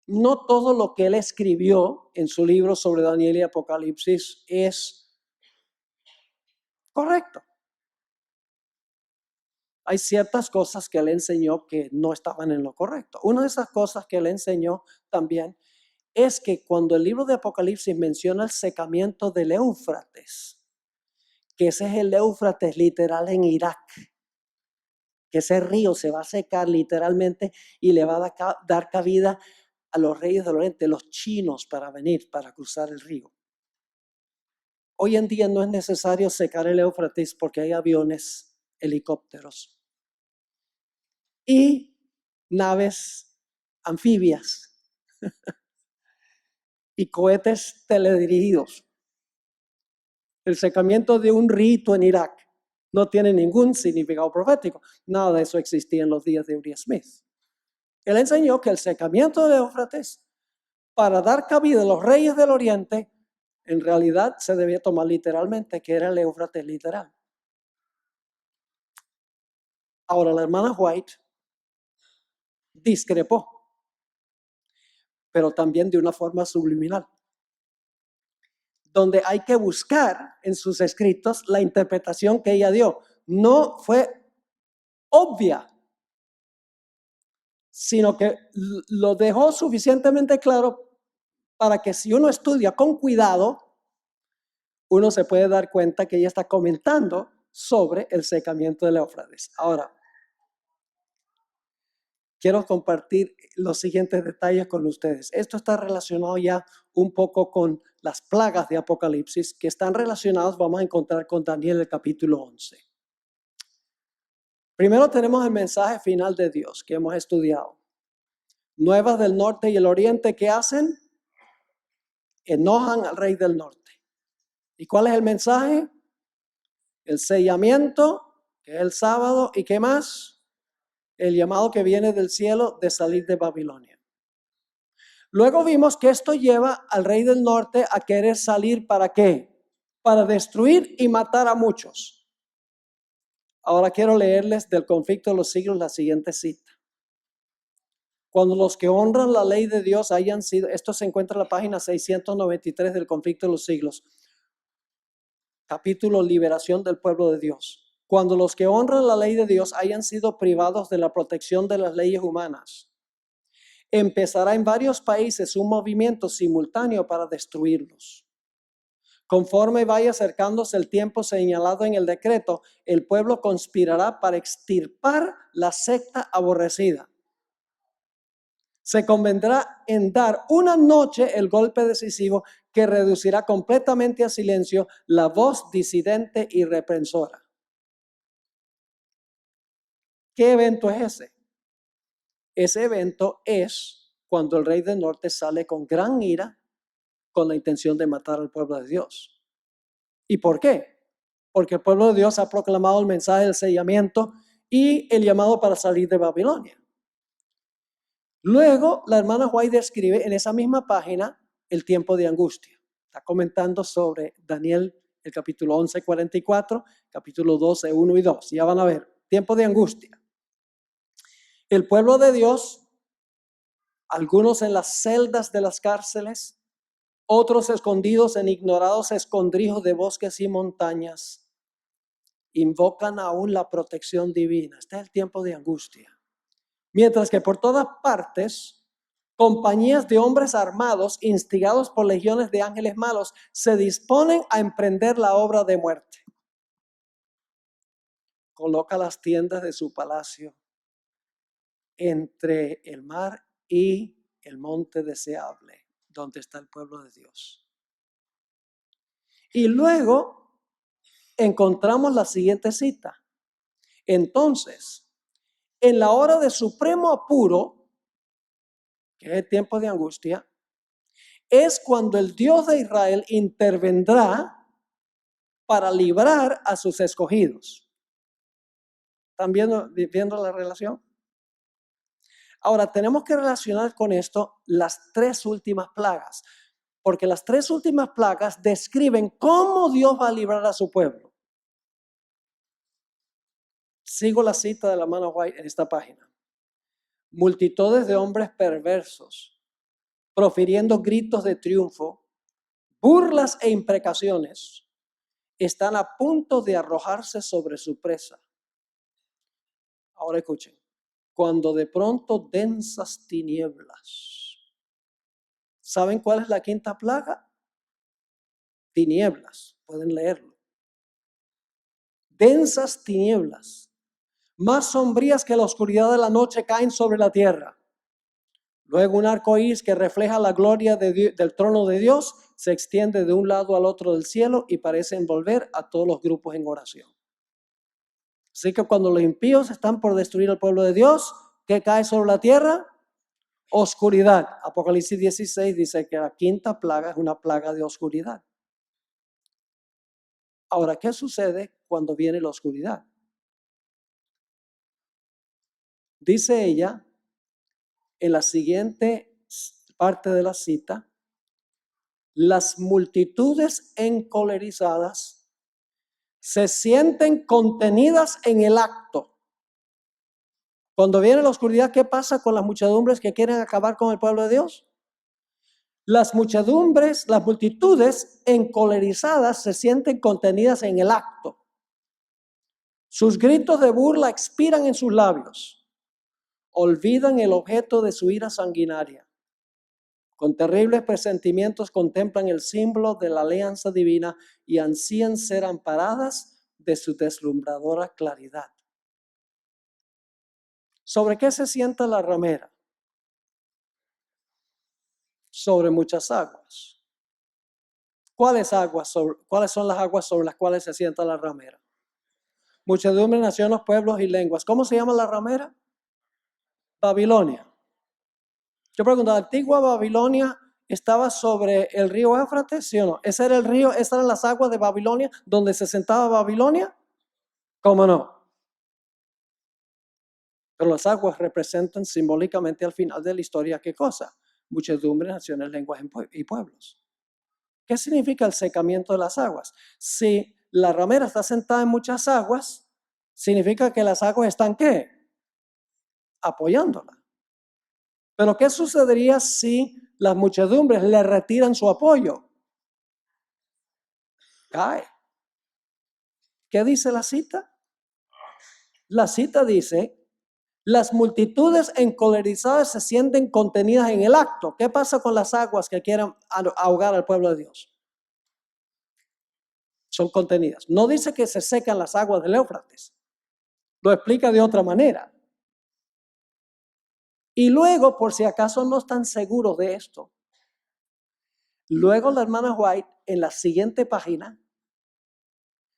Speaker 1: no todo lo que él escribió en su libro sobre Daniel y Apocalipsis es correcto. Hay ciertas cosas que él enseñó que no estaban en lo correcto. Una de esas cosas que él enseñó también es que cuando el libro de Apocalipsis menciona el secamiento del Éufrates, que ese es el Éufrates literal en Irak, que ese río se va a secar literalmente y le va a dar cabida a los reyes del oriente, los chinos, para venir, para cruzar el río. Hoy en día no es necesario secar el Éufrates porque hay aviones, helicópteros y naves anfibias y cohetes teledirigidos. El secamiento de un rito en Irak no tiene ningún significado profético. Nada de eso existía en los días de Uriah Smith. Él enseñó que el secamiento de Éufrates, para dar cabida a los reyes del oriente, en realidad se debía tomar literalmente, que era el Éufrates literal. Ahora la hermana White discrepó, pero también de una forma subliminal, donde hay que buscar en sus escritos la interpretación que ella dio. No fue obvia, sino que lo dejó suficientemente claro para que si uno estudia con cuidado, uno se puede dar cuenta que ella está comentando sobre el secamiento del Éufrates. Ahora, quiero compartir los siguientes detalles con ustedes. Esto está relacionado ya un poco con las plagas de Apocalipsis, que están relacionadas, vamos a encontrar con Daniel el capítulo 11. Primero tenemos el mensaje final de Dios que hemos estudiado. Nuevas del norte y el oriente, ¿qué hacen? Enojan al rey del norte. ¿Y cuál es el mensaje? El sellamiento, que es el sábado, ¿y qué más? El llamado que viene del cielo de salir de Babilonia. Luego vimos que esto lleva al rey del norte a querer salir, ¿para qué? Para destruir y matar a muchos. Ahora quiero leerles del Conflicto de los Siglos la siguiente cita. Cuando los que honran la ley de Dios hayan sido, esto se encuentra en la página 693 del Conflicto de los Siglos, capítulo Liberación del pueblo de Dios. Cuando los que honran la ley de Dios hayan sido privados de la protección de las leyes humanas, empezará en varios países un movimiento simultáneo para destruirlos. Conforme vaya acercándose el tiempo señalado en el decreto, el pueblo conspirará para extirpar la secta aborrecida. Se convendrá en dar una noche el golpe decisivo que reducirá completamente a silencio la voz disidente y reprensora. ¿Qué evento es ese? Ese evento es cuando el rey del norte sale con gran ira con la intención de matar al pueblo de Dios. ¿Y por qué? Porque el pueblo de Dios ha proclamado el mensaje del sellamiento y el llamado para salir de Babilonia. Luego, la hermana White describe en esa misma página el tiempo de angustia. Está comentando sobre Daniel, el capítulo 11, 44, capítulo 12, 1 y 2. Ya van a ver, tiempo de angustia. El pueblo de Dios, algunos en las celdas de las cárceles, otros escondidos en ignorados escondrijos de bosques y montañas, invocan aún la protección divina. Este es el tiempo de angustia. Mientras que por todas partes, compañías de hombres armados, instigados por legiones de ángeles malos, se disponen a emprender la obra de muerte. Coloca las tiendas de su palacio entre el mar y el monte deseable, donde está el pueblo de Dios. Y luego encontramos la siguiente cita. Entonces, en la hora de supremo apuro, que es el tiempo de angustia, es cuando el Dios de Israel intervendrá para librar a sus escogidos. ¿Están viendo la relación? Ahora, tenemos que relacionar con esto las tres últimas plagas. Porque las 3 últimas plagas describen cómo Dios va a librar a su pueblo. Sigo la cita de la hermana White en esta página. Multitudes de hombres perversos, profiriendo gritos de triunfo, burlas e imprecaciones, están a punto de arrojarse sobre su presa. Ahora escuchen. Cuando de pronto densas tinieblas. ¿Saben cuál es la 5ª plaga? Tinieblas. Pueden leerlo. Densas tinieblas, más sombrías que la oscuridad de la noche, caen sobre la tierra. Luego un arco iris que refleja la gloria del trono de Dios se extiende de un lado al otro del cielo y parece envolver a todos los grupos en oración. Así que cuando los impíos están por destruir al pueblo de Dios, ¿qué cae sobre la tierra? Oscuridad. Apocalipsis 16 dice que la 5ª plaga es una plaga de oscuridad. Ahora, ¿qué sucede cuando viene la oscuridad? Dice ella en la siguiente parte de la cita, las multitudes encolerizadas se sienten contenidas en el acto. Cuando viene la oscuridad, ¿qué pasa con las muchedumbres que quieren acabar con el pueblo de Dios? Las multitudes encolerizadas se sienten contenidas en el acto. Sus gritos de burla expiran en sus labios. Olvidan el objeto de su ira sanguinaria. Con terribles presentimientos contemplan el símbolo de la alianza divina y ansían ser amparadas de su deslumbradora claridad. ¿Sobre qué se sienta la ramera? Sobre muchas aguas. ¿Cuáles son las aguas sobre las cuales se sienta la ramera? Muchedumbre, naciones, pueblos y lenguas. ¿Cómo se llama la ramera? Babilonia. Yo pregunto, ¿la antigua Babilonia estaba sobre el río Éufrates, sí o no? ¿Ese era el río, esas eran las aguas de Babilonia donde se sentaba Babilonia? ¿Cómo no? Pero las aguas representan simbólicamente al final de la historia, ¿qué cosa? Muchedumbre, naciones, lenguas y pueblos. ¿Qué significa el secamiento de las aguas? Si la ramera está sentada en muchas aguas, significa que las aguas están ¿qué? Apoyándola. Pero ¿qué sucedería si las muchedumbres le retiran su apoyo? Cae. ¿Qué dice la cita? La cita dice, las multitudes encolerizadas se sienten contenidas en el acto. ¿Qué pasa con las aguas que quieran ahogar al pueblo de Dios? Son contenidas. No dice que se secan las aguas del Éufrates. Lo explica de otra manera. Y luego, por si acaso no están seguros de esto, luego la hermana White en la siguiente página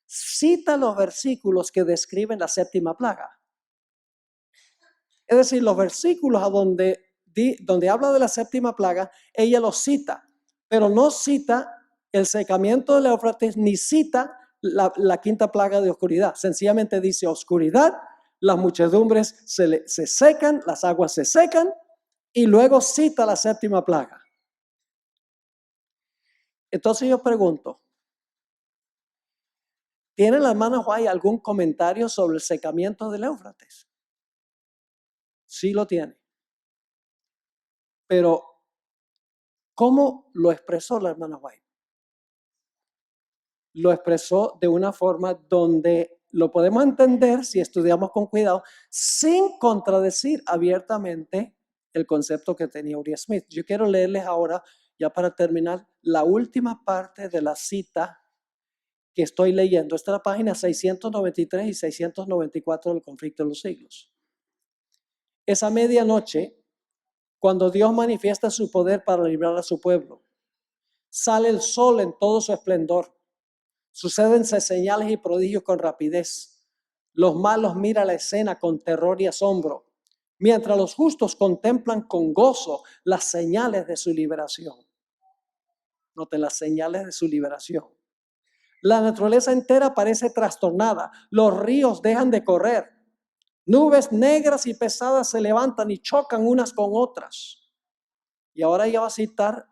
Speaker 1: cita los versículos que describen la 7ª plaga. Es decir, los versículos a donde habla de la 7ª plaga, ella los cita, pero no cita el secamiento del Éufrates ni cita la 5ª plaga de oscuridad. Sencillamente dice oscuridad, las muchedumbres se secan, las aguas se secan, y luego cita la 7ª plaga. Entonces yo pregunto, ¿tiene la hermana White algún comentario sobre el secamiento del Éufrates? Sí lo tiene. Pero, ¿cómo lo expresó la hermana White? Lo expresó de una forma donde lo podemos entender si estudiamos con cuidado, sin contradecir abiertamente el concepto que tenía Uriah Smith. Yo quiero leerles ahora, ya para terminar, la última parte de la cita que estoy leyendo. Esta es la página 693 y 694 del Conflicto de los Siglos. Esa medianoche, cuando Dios manifiesta su poder para librar a su pueblo, sale el sol en todo su esplendor. Sucédense señales y prodigios con rapidez. Los malos miran la escena con terror y asombro, mientras los justos contemplan con gozo las señales de su liberación. Noten las señales de su liberación. La naturaleza entera parece trastornada. Los ríos dejan de correr. Nubes negras y pesadas se levantan y chocan unas con otras. Y ahora ella va a citar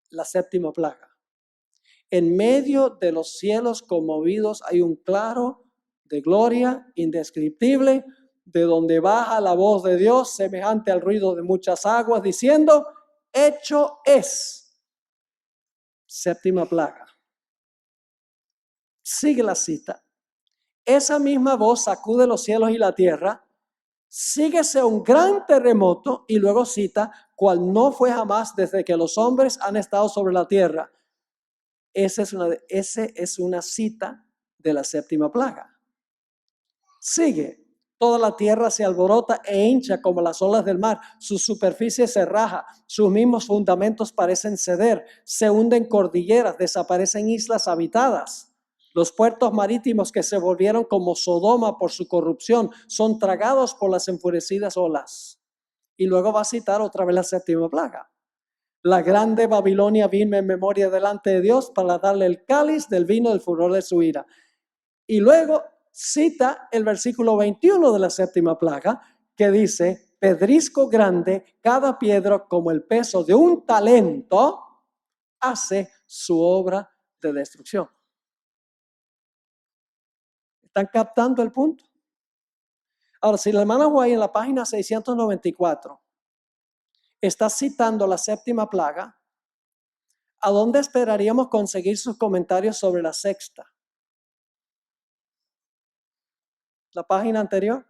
Speaker 1: la séptima plaga. En medio de los cielos conmovidos hay un claro de gloria indescriptible, de donde baja la voz de Dios semejante al ruido de muchas aguas, diciendo, hecho es. Séptima plaga. Sigue la cita. Esa misma voz sacude los cielos y la tierra. Síguese un gran terremoto y luego cita, cual no fue jamás desde que los hombres han estado sobre la tierra. Esa es una cita de la séptima plaga. Sigue. Toda la tierra se alborota e hincha como las olas del mar. Su superficie se raja. Sus mismos fundamentos parecen ceder. Se hunden cordilleras. Desaparecen islas habitadas. Los puertos marítimos que se volvieron como Sodoma por su corrupción son tragados por las enfurecidas olas. Y luego va a citar otra vez la séptima plaga. La grande Babilonia vino en memoria delante de Dios para darle el cáliz del vino del furor de su ira. Y luego cita el versículo 21 de la séptima plaga que dice, pedrisco grande, cada piedra como el peso de un talento, hace su obra de destrucción. ¿Están captando el punto? Ahora, si la hermana White en la página 694 está citando la séptima plaga, ¿a dónde esperaríamos conseguir sus comentarios sobre la sexta? La página anterior.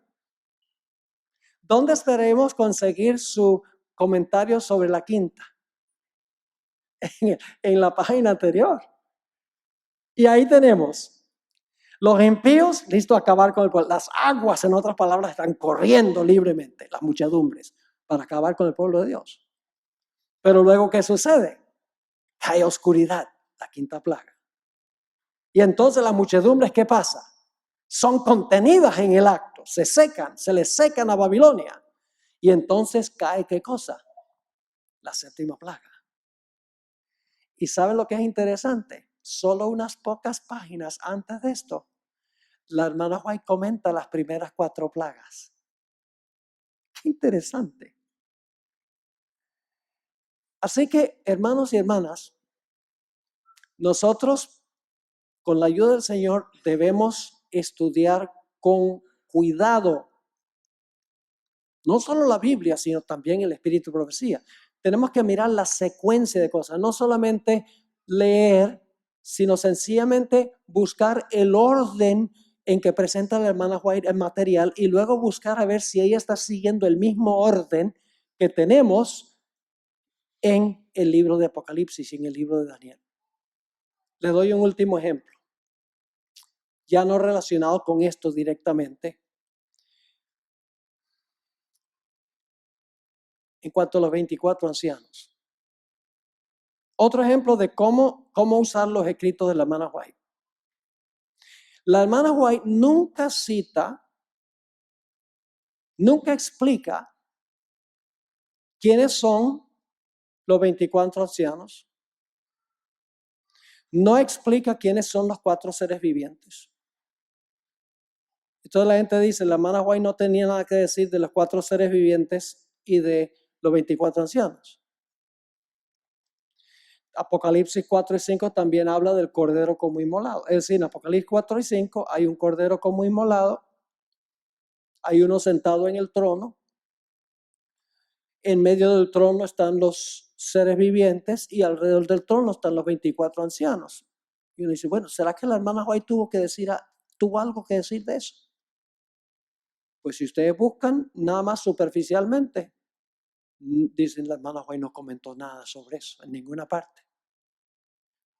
Speaker 1: ¿Dónde esperemos conseguir su comentario sobre la quinta? En la página anterior. Y ahí tenemos los impíos listos a acabar con el pueblo. Las aguas, en otras palabras, están corriendo libremente, las muchedumbres, para acabar con el pueblo de Dios. Pero luego, ¿qué sucede? Cae oscuridad, la quinta plaga. Y entonces las muchedumbres, ¿qué pasa? Son contenidas en el acto, se secan, se les secan a Babilonia. Y entonces cae, ¿qué cosa? La séptima plaga. ¿Y saben lo que es interesante? Solo unas pocas páginas antes de esto, la hermana White comenta las primeras 4 plagas. Qué interesante. Así que, hermanos y hermanas, nosotros, con la ayuda del Señor, debemos estudiar con cuidado, no solo la Biblia, sino también el Espíritu de Profecía. Tenemos que mirar la secuencia de cosas, no solamente leer, sino sencillamente buscar el orden en que presenta la hermana White el material y luego buscar a ver si ella está siguiendo el mismo orden que tenemos en el libro de Apocalipsis y en el libro de Daniel. Le doy un último ejemplo, ya no relacionado con esto directamente. En cuanto a los 24 ancianos. Otro ejemplo de cómo usar los escritos de la hermana White. La hermana White nunca cita, nunca explica quiénes son los 24 ancianos. No explica quiénes son los 4 seres vivientes. Entonces la gente dice, la hermana White no tenía nada que decir de los 4 seres vivientes y de los 24 ancianos. Apocalipsis 4 y 5 también habla del cordero como inmolado. Es decir, en Apocalipsis 4 y 5 hay un cordero como inmolado, hay uno sentado en el trono, en medio del trono están los seres vivientes y alrededor del trono están los 24 ancianos. Y uno dice, bueno, ¿será que la hermana White tuvo algo que decir de eso? Pues si ustedes buscan nada más superficialmente, dicen la hermana White no comentó nada sobre eso en ninguna parte.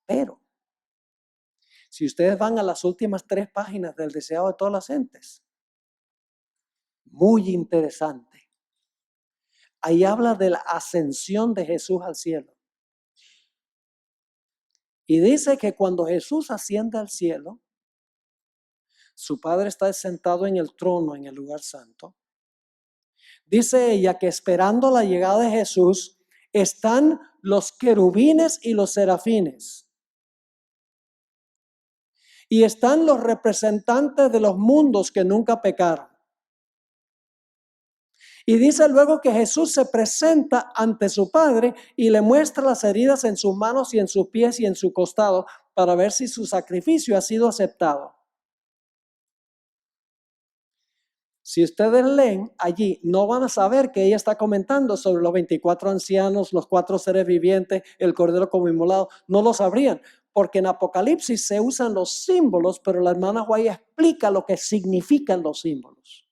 Speaker 1: Pero si ustedes van a las últimas 3 páginas del deseado de todas las gentes, muy interesante. Ahí habla de la ascensión de Jesús al cielo. Y dice que cuando Jesús asciende al cielo, su Padre está sentado en el trono, en el lugar santo. Dice ella que esperando la llegada de Jesús están los querubines y los serafines. Y están los representantes de los mundos que nunca pecaron. Y dice luego que Jesús se presenta ante su Padre y le muestra las heridas en sus manos y en sus pies y en su costado para ver si su sacrificio ha sido aceptado. Si ustedes leen allí, no van a saber que ella está comentando sobre los 24 ancianos, los 4 seres vivientes, el cordero como inmolado. No lo sabrían, porque en Apocalipsis se usan los símbolos, pero la hermana White explica lo que significan los símbolos.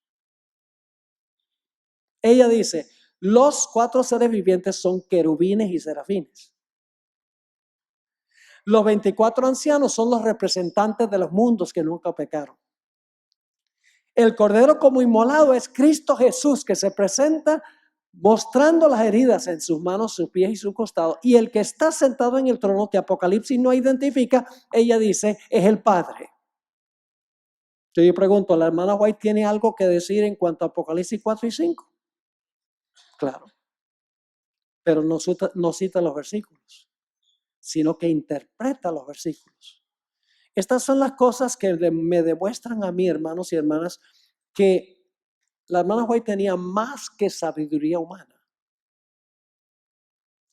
Speaker 1: Ella dice, los 4 seres vivientes son querubines y serafines. Los 24 ancianos son los representantes de los mundos que nunca pecaron. El cordero como inmolado es Cristo Jesús, que se presenta mostrando las heridas en sus manos, sus pies y su costado. Y el que está sentado en el trono, que Apocalipsis no identifica, ella dice, es el Padre. Yo pregunto, ¿la hermana White tiene algo que decir en cuanto a Apocalipsis 4 y 5? Claro. Pero no cita los versículos, sino que interpreta los versículos. Estas son las cosas que me demuestran a mí, hermanos y hermanas, que la hermana White tenía más que sabiduría humana.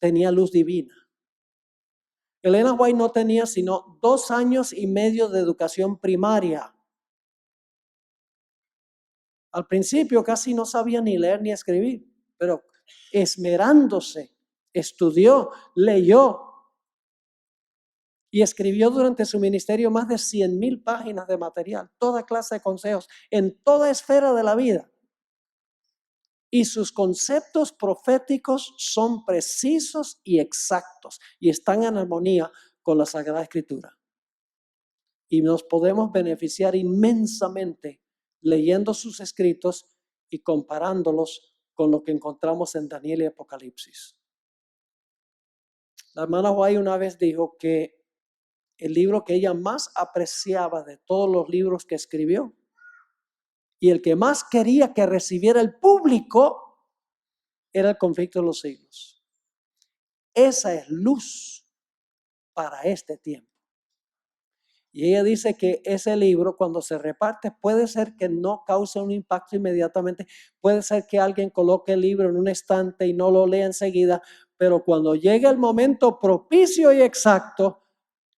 Speaker 1: Tenía luz divina. Elena White no tenía sino 2 años y medio de educación primaria. Al principio casi no sabía ni leer ni escribir, pero esmerándose, estudió, leyó. Y escribió durante su ministerio más de 100,000 páginas de material, toda clase de consejos, en toda esfera de la vida. Y sus conceptos proféticos son precisos y exactos y están en armonía con la Sagrada Escritura. Y nos podemos beneficiar inmensamente leyendo sus escritos y comparándolos con lo que encontramos en Daniel y Apocalipsis. La hermana White una vez dijo que el libro que ella más apreciaba de todos los libros que escribió y el que más quería que recibiera el público era El Conflicto de los Siglos. Esa es luz para este tiempo. Y ella dice que ese libro, cuando se reparte, puede ser que no cause un impacto inmediatamente, puede ser que alguien coloque el libro en un estante y no lo lea enseguida, pero cuando llegue el momento propicio y exacto,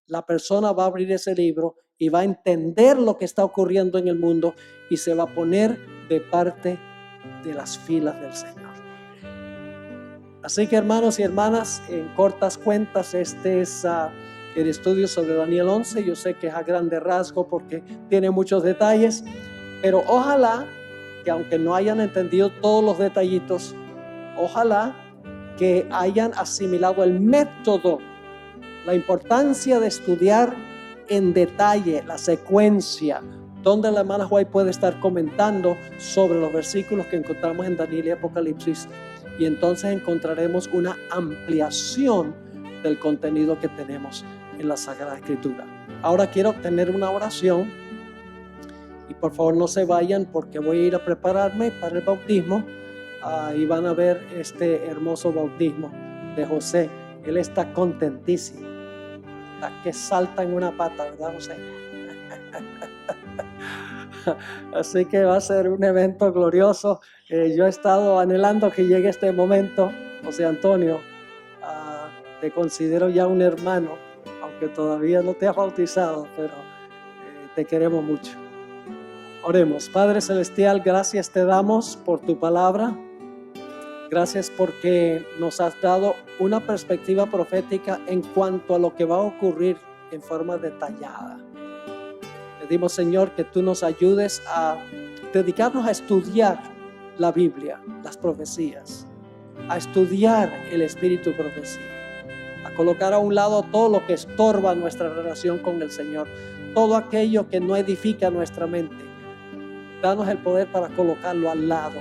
Speaker 1: la persona va a abrir ese libro y va a entender lo que está ocurriendo en el mundo y se va a poner de parte de las filas del Señor. Así que, hermanos y hermanas, en cortas cuentas, este es el estudio sobre Daniel 11. Yo sé que es a grande rasgo porque tiene muchos detalles, pero ojalá que, aunque no hayan entendido todos los detallitos, ojalá que hayan asimilado el método, la importancia de estudiar en detalle la secuencia, donde la hermana White puede estar comentando sobre los versículos que encontramos en Daniel y Apocalipsis, y entonces encontraremos una ampliación del contenido que tenemos en la Sagrada Escritura. Ahora quiero tener una oración, y por favor no se vayan porque voy a ir a prepararme para el bautismo, y van a ver este hermoso bautismo de José. Él está contentísimo. Que salta en una pata, ¿verdad, José? Así que va a ser un evento glorioso. Yo he estado anhelando que llegue este momento. José Antonio, te considero ya un hermano, aunque todavía no te has bautizado, pero te queremos mucho. Oremos. Padre Celestial, gracias te damos por tu palabra. Gracias porque nos has dado una perspectiva profética en cuanto a lo que va a ocurrir en forma detallada. Pedimos, Señor, que tú nos ayudes a dedicarnos a estudiar la Biblia, las profecías, a estudiar el espíritu de profecía, a colocar a un lado todo lo que estorba nuestra relación con el Señor, todo aquello que no edifica nuestra mente. Danos el poder para colocarlo al lado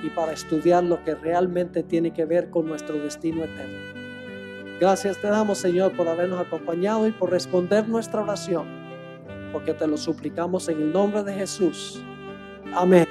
Speaker 1: y para estudiar lo que realmente tiene que ver con nuestro destino eterno. Gracias te damos, Señor, por habernos acompañado y por responder nuestra oración, porque te lo suplicamos en el nombre de Jesús. Amén.